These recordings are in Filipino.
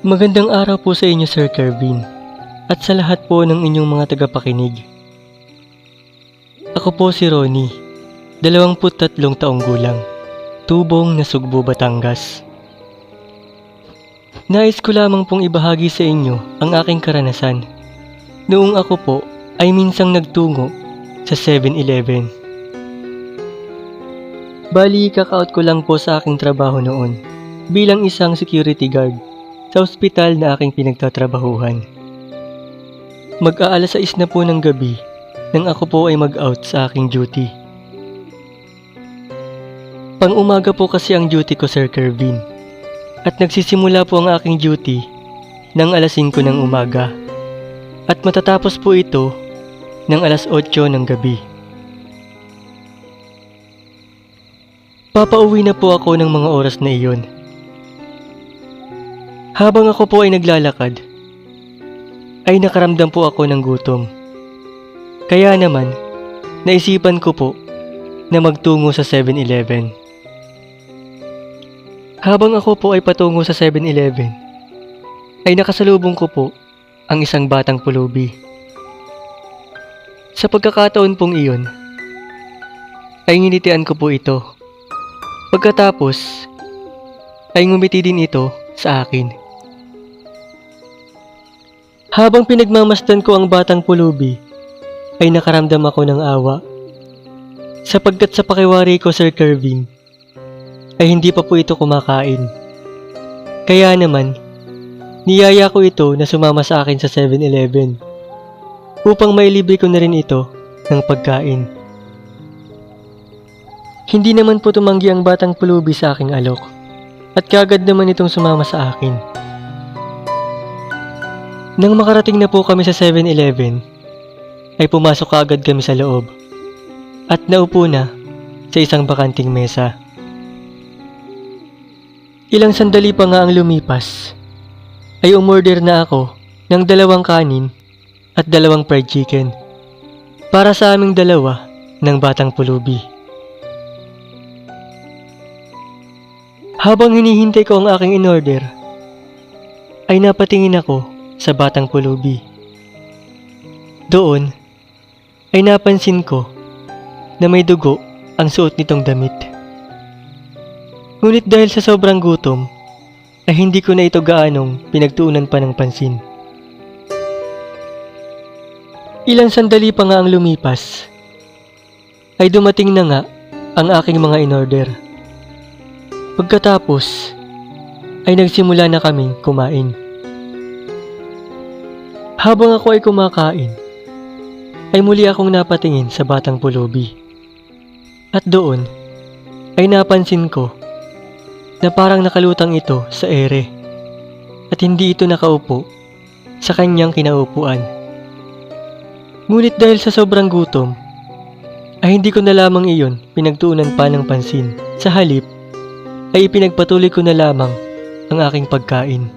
Magandang araw po sa inyo, Sir Kervin, at sa lahat po ng inyong mga tagapakinig. Ako po si Ronnie, 23 taong gulang, tubong Nasugbu, Batangas. Nais ko lamang pong ibahagi sa inyo ang aking karanasan. Noong ako po ay minsang nagtungo sa 7-Eleven. Bali, kaka-out ko lang po sa aking trabaho noon bilang isang security guard sa ospital na aking pinagtatrabahuhan. Mag-aalas 6 na po ng gabi nang ako po ay mag-out sa aking duty. Pang-umaga po kasi ang duty ko, Sir Kervin, at nagsisimula po ang aking duty ng alas 5 ng umaga at matatapos po ito ng alas 8 ng gabi. Papauwi na po ako ng mga oras na iyon. Habang ako po ay naglalakad, ay nakaramdam po ako ng gutom. Kaya naman, naisipan ko po na magtungo sa 7-Eleven. Habang ako po ay patungo sa 7-Eleven, ay nakasalubong ko po ang isang batang pulubi. Sa pagkakataon pong iyon, ay nginitian ko po ito. Pagkatapos, ay ngumiti din ito sa akin. Habang pinagmamasdan ko ang batang pulubi, ay nakaramdam ako ng awa. Sapagkat sa pakiwari ko, Sir Kervin, ay hindi pa po ito kumakain. Kaya naman, niyaya ko ito na sumama sa akin sa 7-Eleven upang mailibre ko na rin ito ng pagkain. Hindi naman po tumanggi ang batang pulubi sa aking alok at kaagad naman itong sumama sa akin. Nang makarating na po kami sa 7-Eleven, ay pumasok kaagad kami sa loob at naupo na sa isang bakanting mesa. Ilang sandali pa nga ang lumipas, ay umorder na ako ng 2 kanin at 2 fried chicken para sa aming dalawa ng batang pulubi. Habang hinihintay ko ang aking in-order, ay napatingin ako sa batang pulubi. Doon ay napansin ko na may dugo ang suot nitong damit. Ngunit dahil sa sobrang gutom, ay hindi ko na ito gaanong pinagtuunan pa ng pansin. Ilang sandali pa nga ang lumipas, ay dumating na nga ang aking mga in-order. Pagkatapos, ay nagsimula na kaming kumain. Habang ako ay kumakain, ay muli akong napatingin sa batang pulubi. At doon, ay napansin ko na parang nakalutang ito sa ere at hindi ito nakaupo sa kanyang kinaupuan. Ngunit dahil sa sobrang gutom, ay hindi ko na lamang iyon pinagtuunan pa ng pansin. Sa halip, ay ipinagpatuloy ko na lamang ang aking pagkain.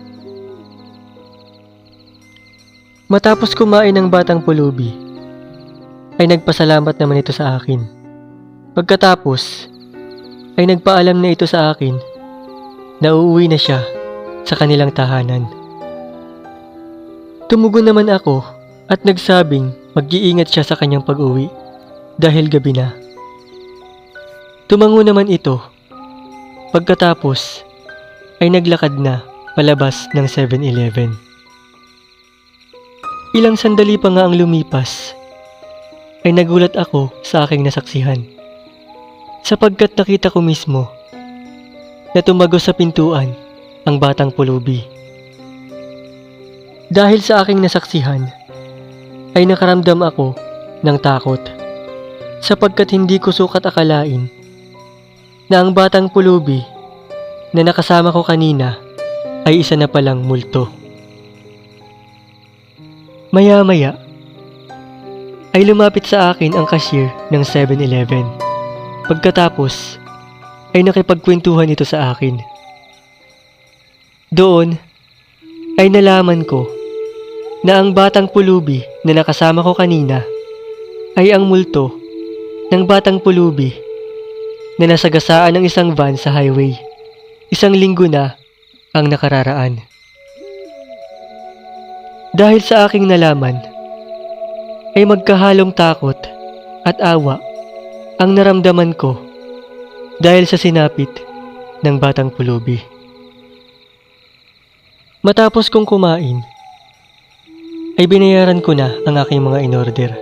Matapos kumain ng batang pulubi, ay nagpasalamat naman ito sa akin. Pagkatapos, ay nagpaalam na ito sa akin na uuwi na siya sa kanilang tahanan. Tumugon naman ako at nagsabing mag-iingat siya sa kanyang pag-uwi dahil gabi na. Tumango naman ito. Pagkatapos, ay naglakad na palabas ng 7-Eleven. Ilang sandali pa nga ang lumipas, ay nagulat ako sa aking nasaksihan. Sapagkat nakita ko mismo na tumagos sa pintuan ang batang pulubi. Dahil sa aking nasaksihan, ay nakaramdam ako ng takot. Sapagkat hindi ko sukat akalain na ang batang pulubi na nakasama ko kanina ay isa na palang multo. Maya-maya, ay lumapit sa akin ang cashier ng 7-Eleven. Pagkatapos, ay nakipagkwentuhan ito sa akin. Doon, ay nalaman ko na ang batang pulubi na nakasama ko kanina ay ang multo ng batang pulubi na nasagasaan ng isang van sa highway. 1 linggo na ang nakararaan. Dahil sa aking nalaman, ay magkahalong takot at awa ang naramdaman ko dahil sa sinapit ng batang pulubi. Matapos kong kumain, ay binayaran ko na ang aking mga inorder.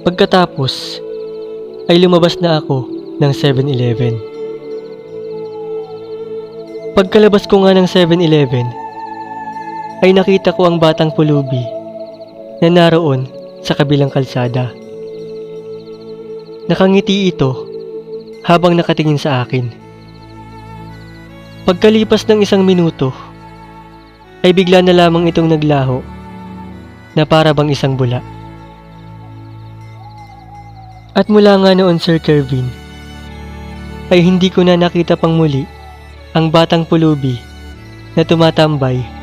Pagkatapos, ay lumabas na ako ng 7-Eleven. Pagkalabas ko nga ng 7-Eleven, ay nakita ko ang batang pulubi na naroon sa kabilang kalsada. Nakangiti ito habang nakatingin sa akin. Pagkalipas ng 1 minuto, ay bigla na lamang itong naglaho na para bang isang bula. At mula nga noon, Sir Kervin, ay hindi ko na nakita pang muli ang batang pulubi na tumatambay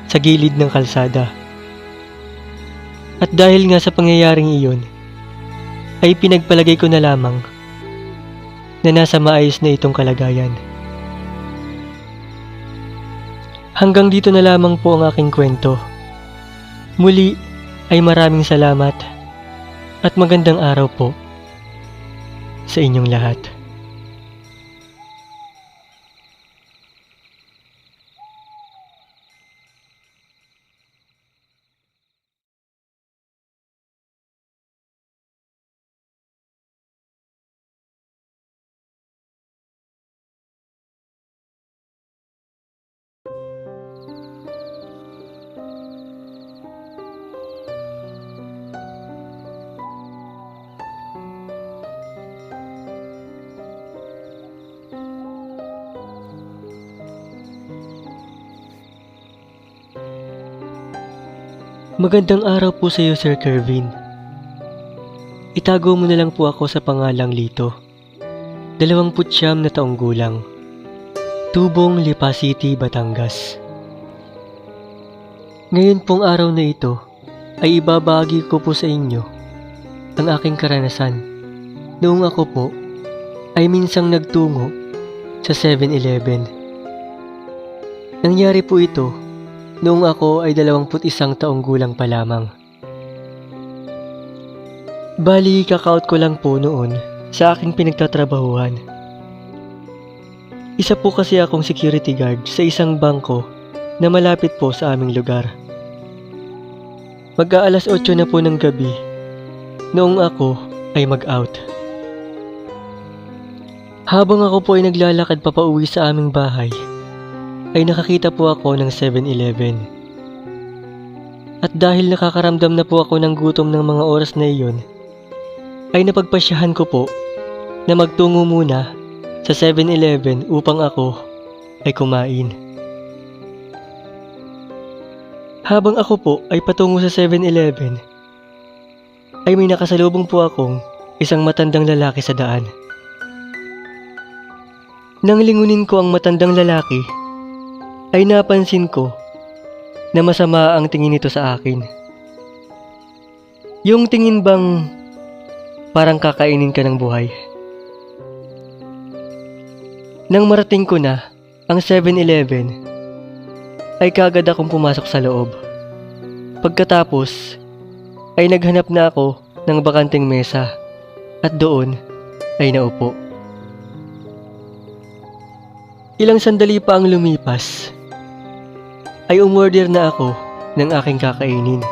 sa gilid ng kalsada. At dahil nga sa pangyayaring iyon, ay pinagpalagay ko na lamang na nasa maayos na itong kalagayan. Hanggang dito na lamang po ang aking kwento. Muli ay maraming salamat at magandang araw po sa inyong lahat. Magandang araw po sa iyo, Sir Kervin. Itago mo na lang po ako sa pangalang Lito. 29 na taong gulang. Tubong, Lipa City, Batangas. Ngayon pong araw na ito ay ibabahagi ko po sa inyo ang aking karanasan noong ako po ay minsang nagtungo sa 7-Eleven. Nangyari po ito noong ako ay 21 taong gulang pa lamang. Bali, kakaut ko lang po noon sa aking pinagtatrabahuhan. Isa po kasi akong security guard sa isang bangko na malapit po sa aming lugar. Mag-aalas 8 na po ng gabi noong ako ay mag-out. Habang ako po ay naglalakad papauwi sa aming bahay, ay nakakita po ako ng 7-Eleven. At dahil nakakaramdam na po ako ng gutom ng mga oras na iyon, ay napagpasyahan ko po na magtungo muna sa 7-Eleven upang ako ay kumain. Habang ako po ay patungo sa 7-Eleven, ay may nakasalubong po akong isang matandang lalaki sa daan. Nang lingunin ko ang matandang lalaki, ay napansin ko na masama ang tingin nito sa akin. Yung tingin bang parang kakainin ka ng buhay. Nang marating ko na ang 7-Eleven, ay kagad akong pumasok sa loob. Pagkatapos, ay naghanap na ako ng bakanting mesa at doon ay naupo. Ilang sandali pa ang lumipas, ay umorder na ako ng aking kakainin.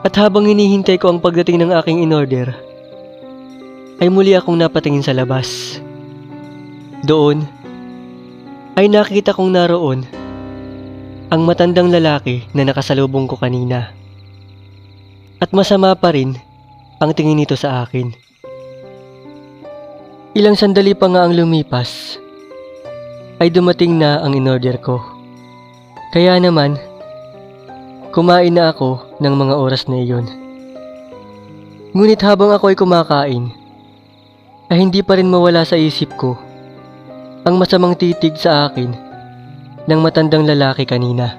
At habang hinihintay ko ang pagdating ng aking inorder, ay muli akong napatingin sa labas. Doon, ay nakita kong naroon ang matandang lalaki na nakasalubong ko kanina. At masama pa rin ang tingin nito sa akin. Ilang sandali pa nga ang lumipas, ay dumating na ang inorder ko. Kaya naman, kumain na ako ng mga oras na iyon. Ngunit habang ako ay kumakain, ay hindi pa rin mawala sa isip ko ang masamang titig sa akin ng matandang lalaki kanina.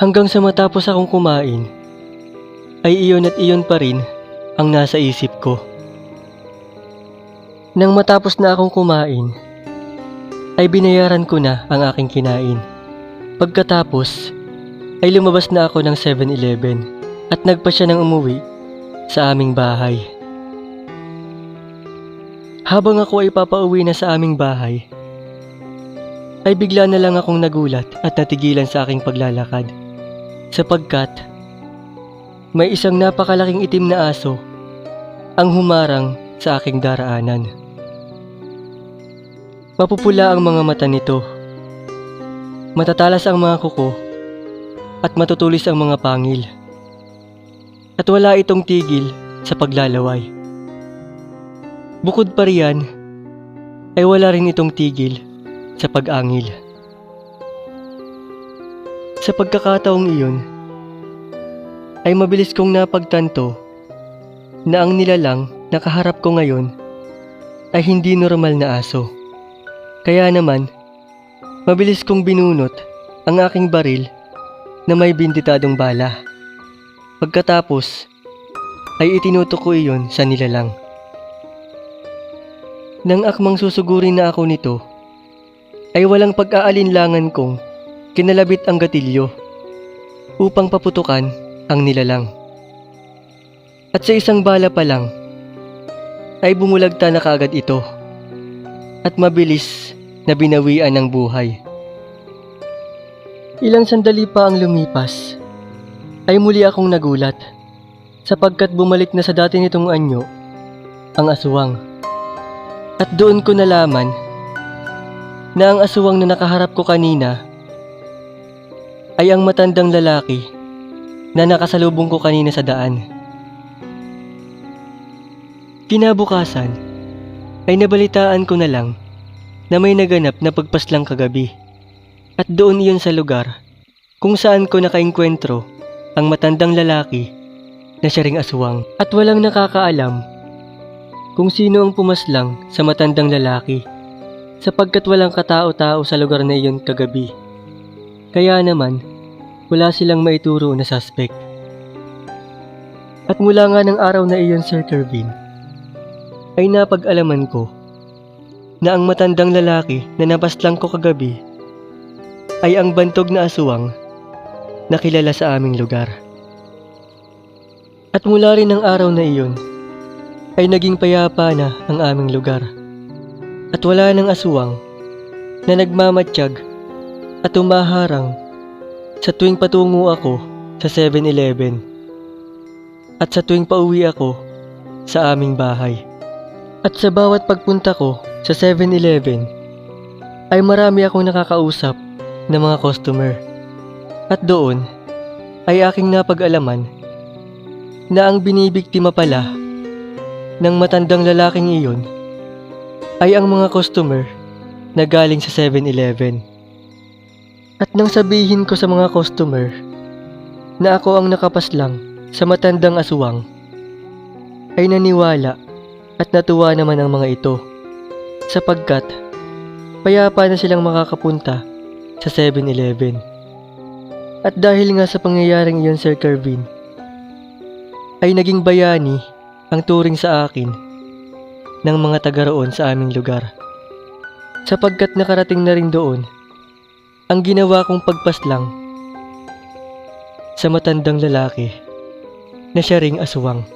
Hanggang sa matapos akong kumain, ay iyon at iyon pa rin ang nasa isip ko. Nang matapos na akong kumain, ay binayaran ko na ang aking kinain. Pagkatapos, ay lumabas na ako ng 7-Eleven at nagpa siya ng umuwi sa aming bahay. Habang ako ay papauwi na sa aming bahay, ay bigla na lang akong nagulat at natigilan sa aking paglalakad sapagkat may isang napakalaking itim na aso ang humarang sa aking daraanan. Mapupula ang mga mata nito, matatalas ang mga kuko at matutulis ang mga pangil. At wala itong tigil sa paglalaway. Bukod pa riyan, ay wala rin itong tigil sa pag-angil. Sa pagkakataong iyon, ay mabilis kong napagtanto na ang nilalang na kaharap ko ngayon ay hindi normal na aso. Kaya naman, mabilis kong binunot ang aking baril na may binditadong bala. Pagkatapos, ay itinutok ko iyon sa nilalang. Nang akmang susugurin na ako nito, ay walang pag-aalinlangan kong kinalabit ang gatilyo upang paputukan ang nilalang. At sa isang bala pa lang, ay bumulagta na kaagad ito at mabilis na binawian ng buhay. Ilang sandali pa ang lumipas, ay muli akong nagulat sapagkat bumalik na sa dati nitong anyo ang aswang. At doon ko nalaman na ang aswang na nakaharap ko kanina ay ang matandang lalaki na nakasalubong ko kanina sa daan. Kinabukasan ay nabalitaan ko na lang na may naganap na pagpaslang kagabi at doon iyon sa lugar kung saan ko nakaengkwentro ang matandang lalaki na siya ring aswang at walang nakakaalam kung sino ang pumaslang sa matandang lalaki sapagkat walang katao-tao sa lugar na iyon kagabi. Kaya naman, wala silang maituro na suspect. At mula nga ng araw na iyon, Sir Kervin, ay napag-alaman ko na ang matandang lalaki na napaslang ko kagabi ay ang bantog na aswang na kilala sa aming lugar. At mula rin ng araw na iyon, ay naging payapa na ang aming lugar. At wala ng aswang na nagmamatsyag at umaharang sa tuwing patungo ako sa 7-Eleven at sa tuwing pauwi ako sa aming bahay. At sa bawat pagpunta ko sa 7-Eleven ay marami akong nakakausap na mga customer. At doon ay aking napag-alaman na ang binibiktima pala ng matandang lalaking iyon ay ang mga customer na galing sa 7-Eleven. At nang sabihin ko sa mga customer na ako ang nakapaslang sa matandang aswang, ay naniwala at natuwa naman ang mga ito sapagkat payapa na silang makakapunta sa 7-Eleven. At dahil nga sa pangyayaring iyon, Sir Kervin, ay naging bayani ang turing sa akin ng mga taga roon sa aming lugar sapagkat nakarating na rin doon ang ginawa kong pagpaslang sa matandang lalaki na siya ring aswang.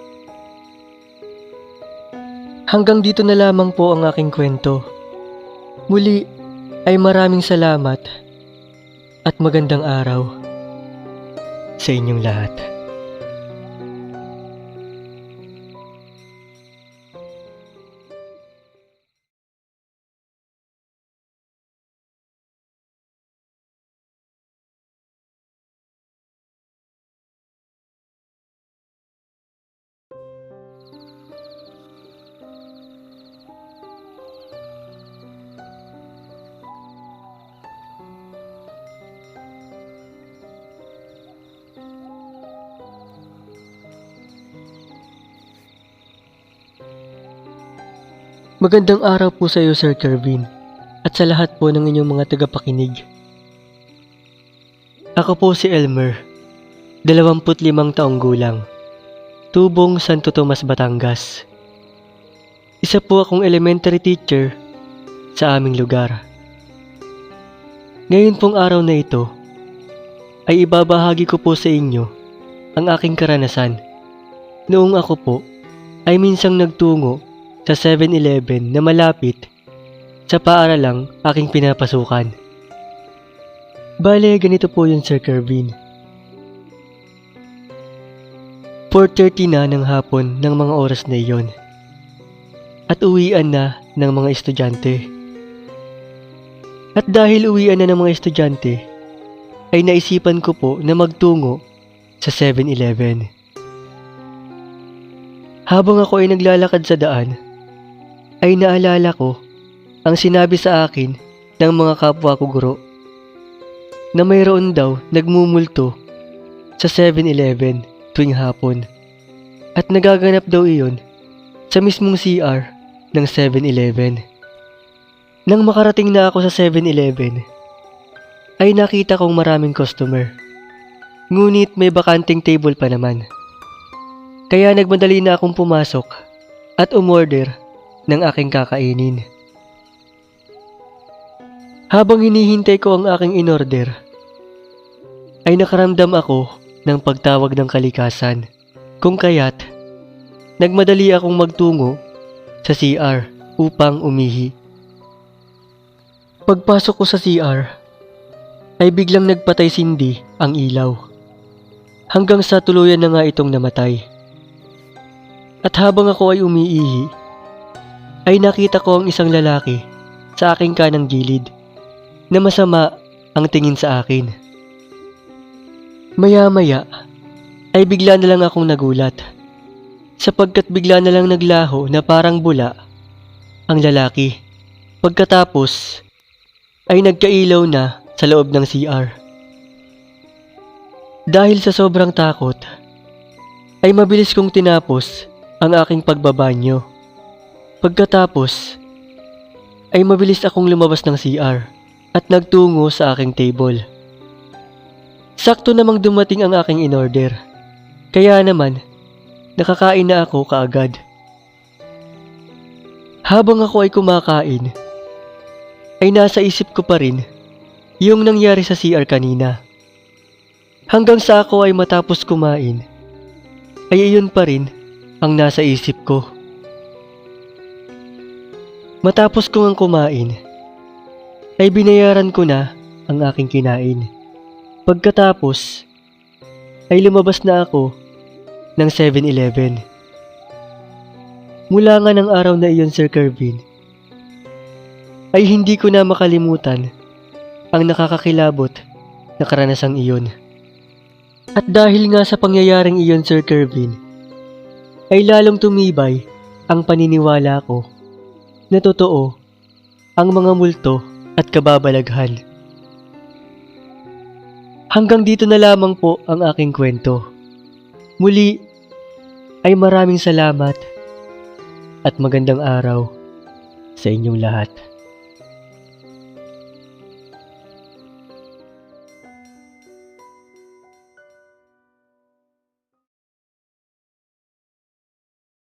Hanggang dito na lamang po ang aking kwento. Muli ay maraming salamat at magandang araw sa inyong lahat. Magandang araw po sa iyo, Sir Kervin, at sa lahat po ng inyong mga tagapakinig. Ako po si Elmer, 25 taong gulang, tubong Santo Tomas, Batangas. Isa po akong elementary teacher sa aming lugar. Ngayon pong araw na ito, ay ibabahagi ko po sa inyo ang aking karanasan. Noong ako po ay minsang nagtungo sa 7-Eleven na malapit sa paaralang aking pinapasukan. Bale, ganito po yun, Sir Kervin. 4:30 na ng hapon ng mga oras na iyon. At uwian na ng mga estudyante. At dahil uwian na ng mga estudyante, ay naisipan ko po na magtungo sa 7-Eleven. Habang ako ay naglalakad sa daan, ay naalala ko ang sinabi sa akin ng mga kapwa ko guro na mayroon daw nagmumulto sa 7-Eleven tuwing hapon at nagaganap daw iyon sa mismong CR ng 7-Eleven. Nang makarating na ako sa 7-Eleven, ay nakita kong maraming customer. Ngunit may bakanting table pa naman. Kaya nagmadali na akong pumasok at umorder ng aking kakainin. Habang hinihintay ko ang aking inorder, ay nakaramdam ako ng pagtawag ng kalikasan. Kung kaya't, nagmadali akong magtungo sa CR upang umihi. Pagpasok ko sa CR, ay biglang nagpatay sindi ang ilaw. Hanggang sa tuluyan na nga itong namatay. At habang ako ay umiihi, ay nakita ko ang isang lalaki sa aking kanang gilid na masama ang tingin sa akin. Maya-maya ay bigla na lang akong nagulat sapagkat bigla na lang naglaho na parang bula ang lalaki. Pagkatapos ay nagkailaw na sa loob ng CR. Dahil sa sobrang takot, ay mabilis kong tinapos ang aking pagbabanyo. Pagkatapos, ay mabilis akong lumabas ng CR at nagtungo sa aking table. Sakto namang dumating ang aking inorder, kaya naman nakakain na ako kaagad. Habang ako ay kumakain, ay nasa isip ko pa rin yung nangyari sa CR kanina. Hanggang sa ako ay matapos kumain, ay iyon pa rin ang nasa isip ko. Matapos kong ang kumain, ay binayaran ko na ang aking kinain. Pagkatapos, ay lumabas na ako ng 7-Eleven. Mula nga ng araw na iyon, Sir Kervin, ay hindi ko na makalimutan ang nakakakilabot na karanasang iyon. At dahil nga sa pangyayaring iyon, Sir Kervin, ay lalong tumibay ang paniniwala ko na totoo ang mga multo at kababalaghan. Hanggang dito na lamang po ang aking kwento. Muli ay maraming salamat at magandang araw sa inyong lahat.